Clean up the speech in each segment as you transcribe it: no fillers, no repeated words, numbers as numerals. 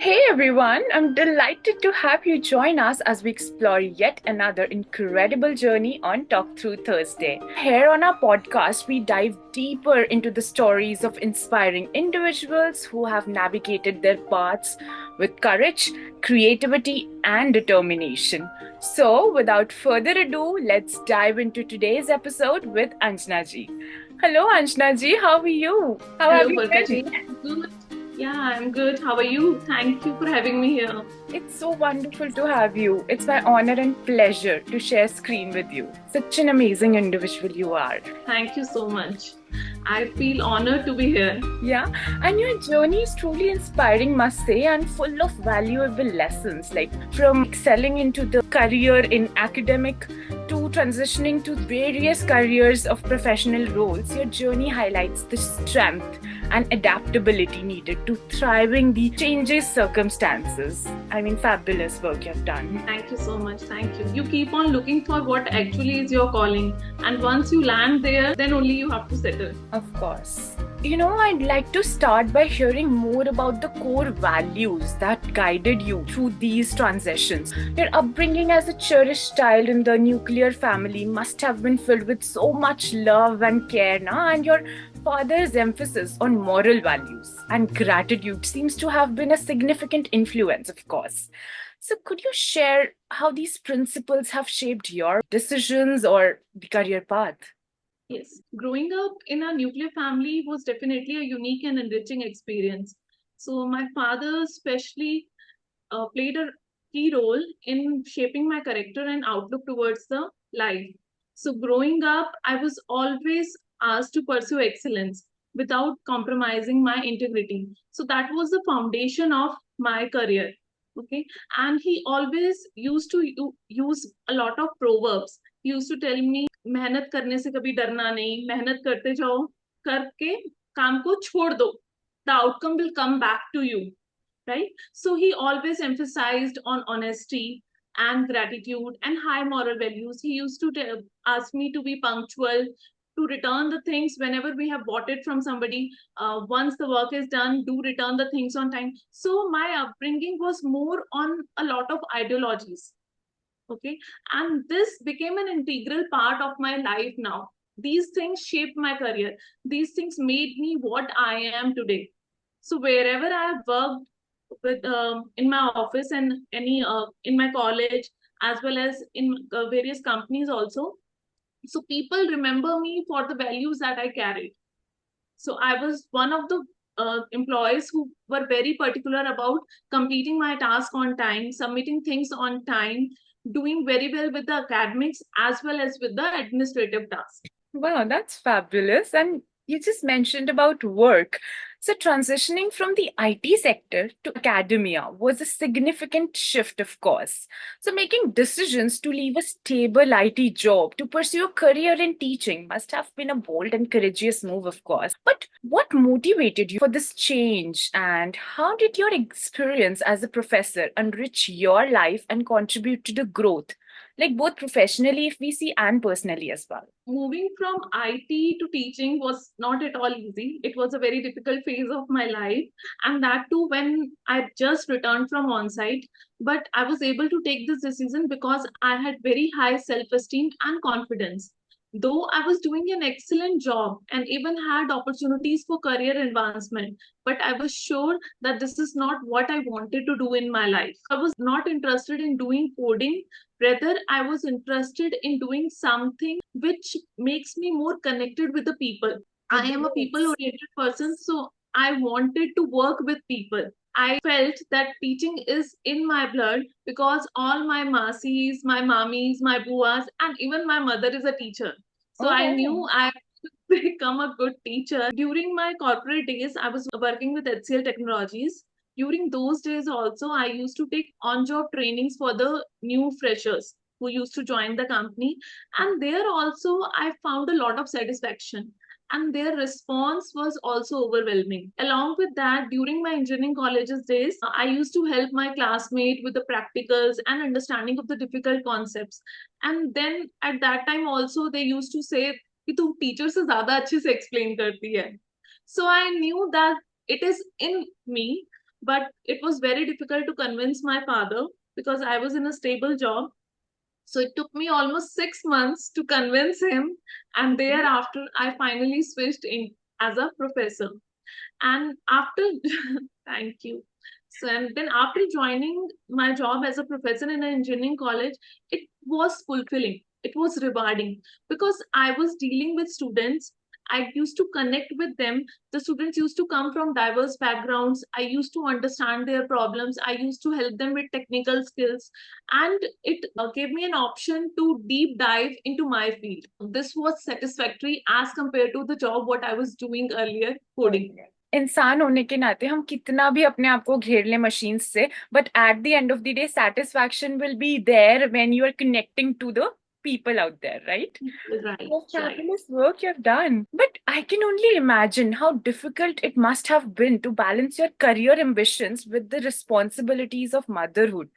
Hey everyone, I'm delighted to have you join us as we explore yet another incredible journey on Talk Through Thursday. Here on our podcast, we dive deeper into the stories of inspiring individuals who have navigated their paths with courage, creativity, and determination. So, without further ado, let's dive into today's episode with Anjana Ji. Hello, Anjana Ji, how are you? How have Hello, you Barkha been? Ji. Good. Yeah, I'm good. How are you? Thank you for having me here. It's so wonderful to have you. It's my honor and pleasure to share screen with you. Such an amazing individual you are. Thank you so much. I feel honored to be here. Yeah, and your journey is truly inspiring, must say, and full of valuable lessons. Like from excelling into the career in academic to transitioning to various careers of professional roles, your journey highlights the strength and adaptability needed to thriving the changes circumstances. I mean, fabulous work you've done. Thank you so much. Thank you. You keep on looking for what actually is your calling, and once you land there, then only you have to settle. Of course. I'd like to start by hearing more about the core values that guided you through these transitions. Your upbringing as a cherished child in the nuclear family must have been filled with so much love and care, na? And your father's emphasis on moral values and gratitude seems to have been a significant influence, of course. So, could you share how these principles have shaped your decisions or the career path? Yes, growing up in a nuclear family was definitely a unique and enriching experience. So, my father, especially, played a key role in shaping my character and outlook towards the life. So, growing up, I was always asked to pursue excellence without compromising my integrity. So, that was the foundation of my career. Okay, and he always used to use a lot of proverbs. He used to tell me, मेहनत करने से कभी डरना नहीं, मेहनत करते जाओ, करके काम को छोड़ दो. The outcome will come back to you, right? So he always emphasized on honesty and gratitude and high moral values. He used to ask me to be punctual, to return the things whenever we have bought it from somebody. Once the work is done, do return the things on time. So my upbringing was more on a lot of ideologies. Okay. And this became an integral part of my life now. These things shaped my career. These things made me what I am today. So wherever I have worked with in my office and any in my college as well as in various companies also, so people remember me for the values that I carried. So I was one of the employees who were very particular about completing my task on time, submitting things on time, doing very well with the academics as well as with the administrative tasks. Wow, that's fabulous. And you just mentioned about work. So, transitioning from the IT sector to academia was a significant shift, of course. So, making decisions to leave a stable IT job to pursue a career in teaching must have been a bold and courageous move, of course. But what motivated you for this change, and how did your experience as a professor enrich your life and contribute to the growth? Like both professionally, if we see, and personally as well. Moving from IT to teaching was not at all easy. It was a very difficult phase of my life. And that too, when I just returned from on site. But I was able to take this decision because I had very high self esteem and confidence. Though I was doing an excellent job and even had opportunities for career advancement, but I was sure that this is not what I wanted to do in my life. I was not interested in doing coding. Rather, I was interested in doing something which makes me more connected with the people. I am a people oriented person, so I wanted to work with people. I felt that teaching is in my blood because all my masis, my mamis, my buas, and even my mother is a teacher. So I Oh, knew I could become a good teacher. During my corporate days, I was working with HCL Technologies. During those days also, I used to take on-job trainings for the new freshers who used to join the company. And there also, I found a lot of satisfaction. And their response was also overwhelming. Along with that, during my engineering colleges days, I used to help my classmate with the practicals and understanding of the difficult concepts. And then at that time also, they used to say कि तू teacher से ज्यादा अच्छे से explain करती है. So I knew that it is in me. But it was very difficult to convince my father because I was in a stable job. So it took me almost 6 months to convince him, and thereafter I finally switched in as a professor. And after, thank you. So, and then after joining my job as a professor in an engineering college, it was fulfilling. It was rewarding because I was dealing with students. I used to connect with them. The students used to come from diverse backgrounds. I used to understand their problems. I used to help them with technical skills. And it gave me an option to deep dive into my field. This was satisfactory as compared to the job what I was doing earlier, coding. इंसान होने के नाते हम कितना भी अपने आप को घेर लें मशीन से, but at the end of the day satisfaction will be there when you are connecting to the people out there, right? Right, What right. fabulous work you've done. But I can only imagine how difficult it must have been to balance your career ambitions with the responsibilities of motherhood.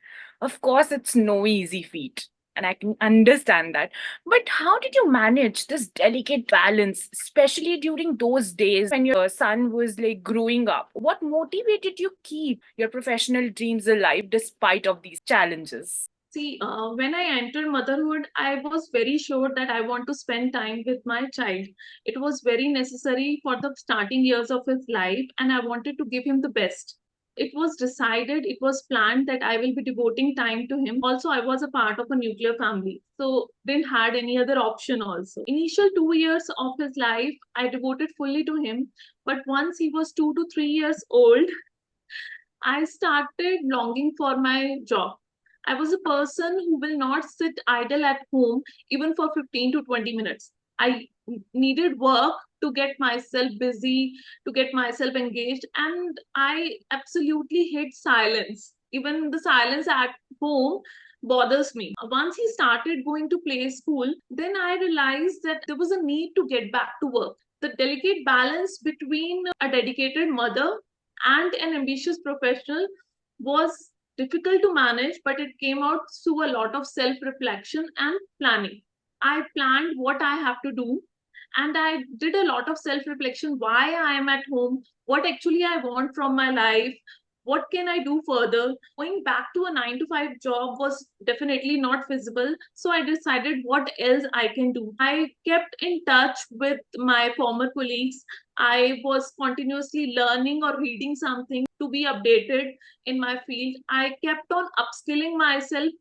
Of course, it's no easy feat, and I can understand that. But how did you manage this delicate balance, especially during those days when your son was like growing up? What motivated you keep your professional dreams alive despite of these challenges? See, when I entered motherhood, I was very sure that I want to spend time with my child. It was very necessary for the starting years of his life, and I wanted to give him the best. It was decided, it was planned that I will be devoting time to him. Also, I was a part of a nuclear family, so didn't had any other option also. Initial 2 years of his life, I devoted fully to him, but once he was 2 to 3 years old, I started longing for my job. I was a person who will not sit idle at home even for 15 to 20 minutes. I needed work to get myself busy, to get myself engaged, and I absolutely hate silence. Even the silence at home bothers me. Once he started going to play school, then I realized that there was a need to get back to work. The delicate balance between a dedicated mother and an ambitious professional was difficult to manage, but it came out through a lot of self reflection and planning. I planned what I have to do, and I did a lot of self reflection why I am at home, what actually I want from my life, what can I do further. Going back to a 9 to 5 job was definitely not feasible, so I decided what else I can do. I kept in touch with my former colleagues. I was continuously learning or reading something to be updated in my field. I kept on upskilling myself.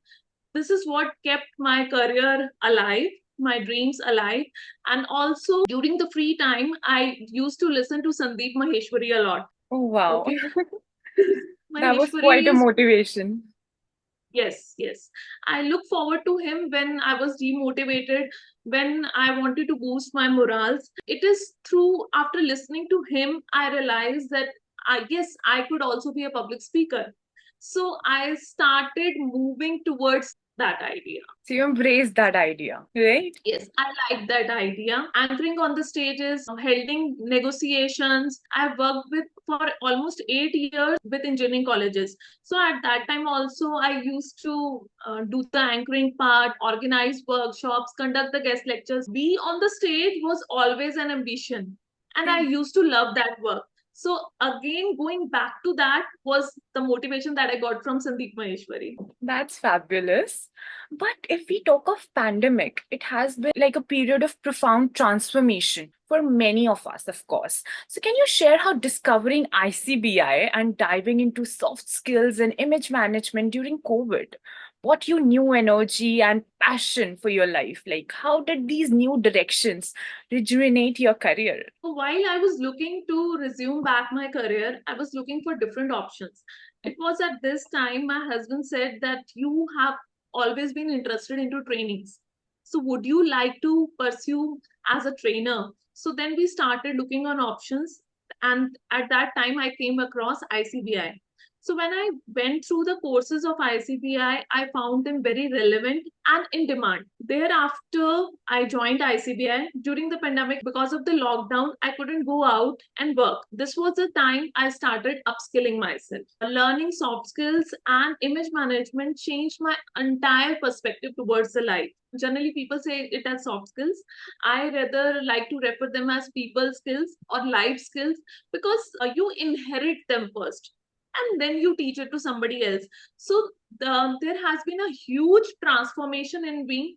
This is what kept my career alive, my dreams alive. And also during the free time, I used to listen to Sandeep Maheshwari a lot. Oh, wow. Okay. That was quite Maheshwari a is, motivation. yes, yes. I look forward to him when I was demotivated, when I wanted to boost my morals. It is through after listening to him, I realized that I guess I could also be a public speaker. So I started moving towards that idea. So you embrace that idea, right? Yes, I like that idea. Anchoring on the stages, holding negotiations. I've worked with for almost 8 years with engineering colleges. So at that time also, I used to do the anchoring part, organize workshops, conduct the guest lectures. Be on the stage was always an ambition, and I used to love that work. So again, going back to that was the motivation that I got from Sandeep Maheshwari. That's fabulous. But if we talk of pandemic, it has been like a period of profound transformation for many of us, of course. So can you share how discovering ICBI and diving into soft skills and image management during COVID, what your new energy and passion for your life, like how did these new directions rejuvenate your career? So while I was looking to resume back my career, I was looking for different options. It was at this time my husband said that you have always been interested into trainings. So would you like to pursue as a trainer? So then we started looking on options, and at that time I came across ICBI. So when I went through the courses of ICBI, I found them very relevant and in demand. Thereafter, I joined ICBI during the pandemic. Because of the lockdown, I couldn't go out and work. This was the time I started upskilling myself. Learning soft skills and image management changed my entire perspective towards the life. Generally, people say it as soft skills. I rather like to refer them as people skills or life skills because you inherit them first and then you teach it to somebody else. So there has been a huge transformation in being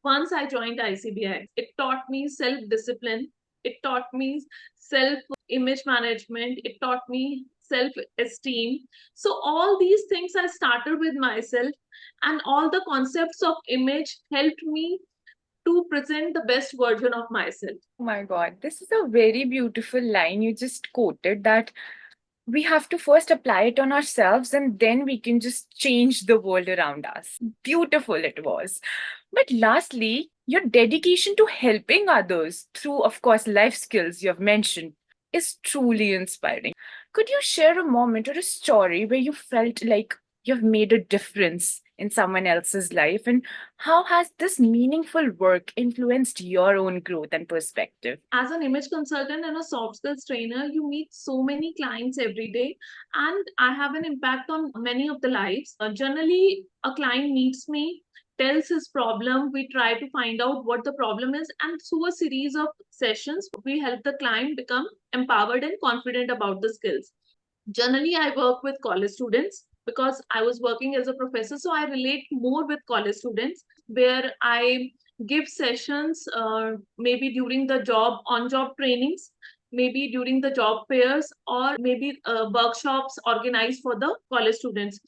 once I joined ICBI. It taught me self-discipline. It taught me self-image management. It taught me self-esteem. So all these things I started with myself, and all the concepts of image helped me to present the best version of myself. Oh my God, this is a very beautiful line you just quoted, that we have to first apply it on ourselves and then we can just change the world around us. Beautiful it was. But lastly, your dedication to helping others through, of course, life skills you have mentioned is truly inspiring. Could you share a moment or a story where you felt like you've made a difference in someone else's life? And how has this meaningful work influenced your own growth and perspective? As an image consultant and a soft skills trainer, you meet so many clients every day, and I have an impact on many of the lives. Generally, a client meets me, tells his problem, we try to find out what the problem is, and through a series of sessions, we help the client become empowered and confident about the skills. Generally, I work with college students because I was working as a professor, so I relate more with college students, where I give sessions, maybe during the job on job trainings, maybe during the job fairs, or maybe workshops organized for the college students.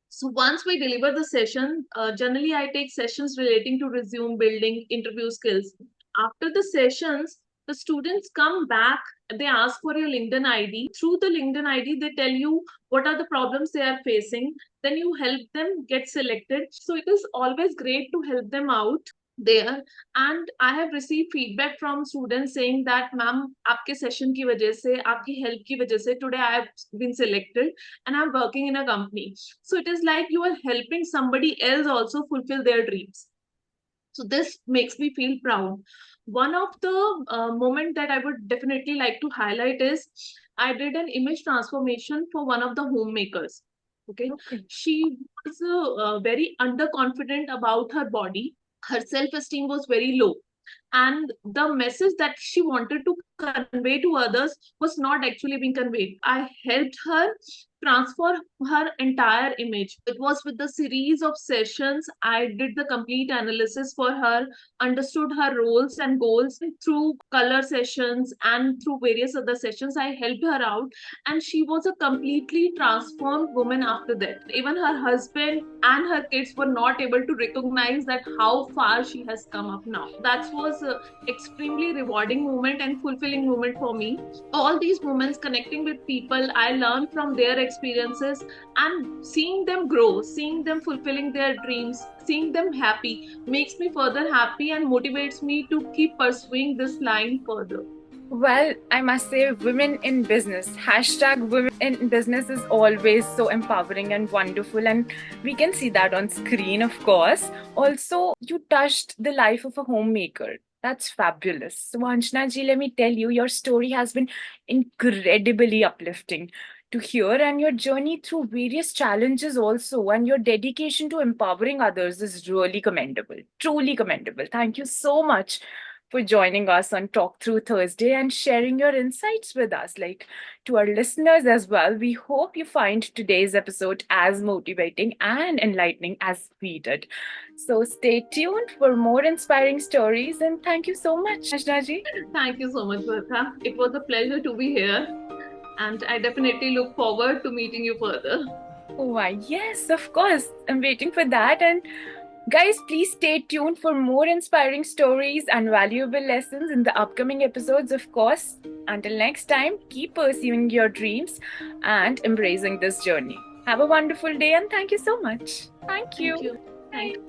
So once we deliver the session, generally I take sessions relating to resume building, interview skills. After the sessions, the students come back, they ask for your LinkedIn ID. Through the LinkedIn ID, they tell you what are the problems they are facing. Then you help them get selected. So it is always great to help them out there. And I have received feedback from students saying that, ma'am, आपके session की वजह से, आपकी help की वजह से, today I have been selected and I'm working in a company. So it is like you are helping somebody else also fulfill their dreams. So this makes me feel proud. One of the moment that I would definitely like to highlight is I did an image transformation for one of the homemakers. Okay. She was very underconfident about her body. Her self-esteem was very low, and the message that she wanted to convey to others was not actually being conveyed. I helped her transform her entire image. It was with the series of sessions. I did the complete analysis for her, understood her roles and goals. Through color sessions and through various other sessions, I helped her out, and she was a completely transformed woman after that. Even her husband and her kids were not able to recognize that how far she has come up now. That was an extremely rewarding moment and fulfilling moment for me. All these moments, connecting with people, I learned from their experiences, and seeing them grow, seeing them fulfilling their dreams, seeing them happy makes me further happy and motivates me to keep pursuing this line further. Well, I must say, women in business, hashtag women in business is always so empowering and wonderful. And we can see that on screen, of course. Also, you touched the life of a homemaker. That's fabulous. So, Anjana Ji, let me tell you, your story has been incredibly uplifting to hear, and your journey through various challenges also, and your dedication to empowering others is really commendable, truly commendable. Thank you so much for joining us on Talk Through Thursday and sharing your insights with us. Like, to our listeners as well, we hope you find today's episode as motivating and enlightening as we did. So stay tuned for more inspiring stories, and thank you so much, Ashna Ji. Thank you so much, Barkha. It was a pleasure to be here, and I definitely look forward to meeting you further. Oh, why, yes, of course. I'm waiting for that. And guys, please stay tuned for more inspiring stories and valuable lessons in the upcoming episodes, of course. Until next time, keep pursuing your dreams and embracing this journey. Have a wonderful day, and thank you so much. Thank you. Thank you. Thank you.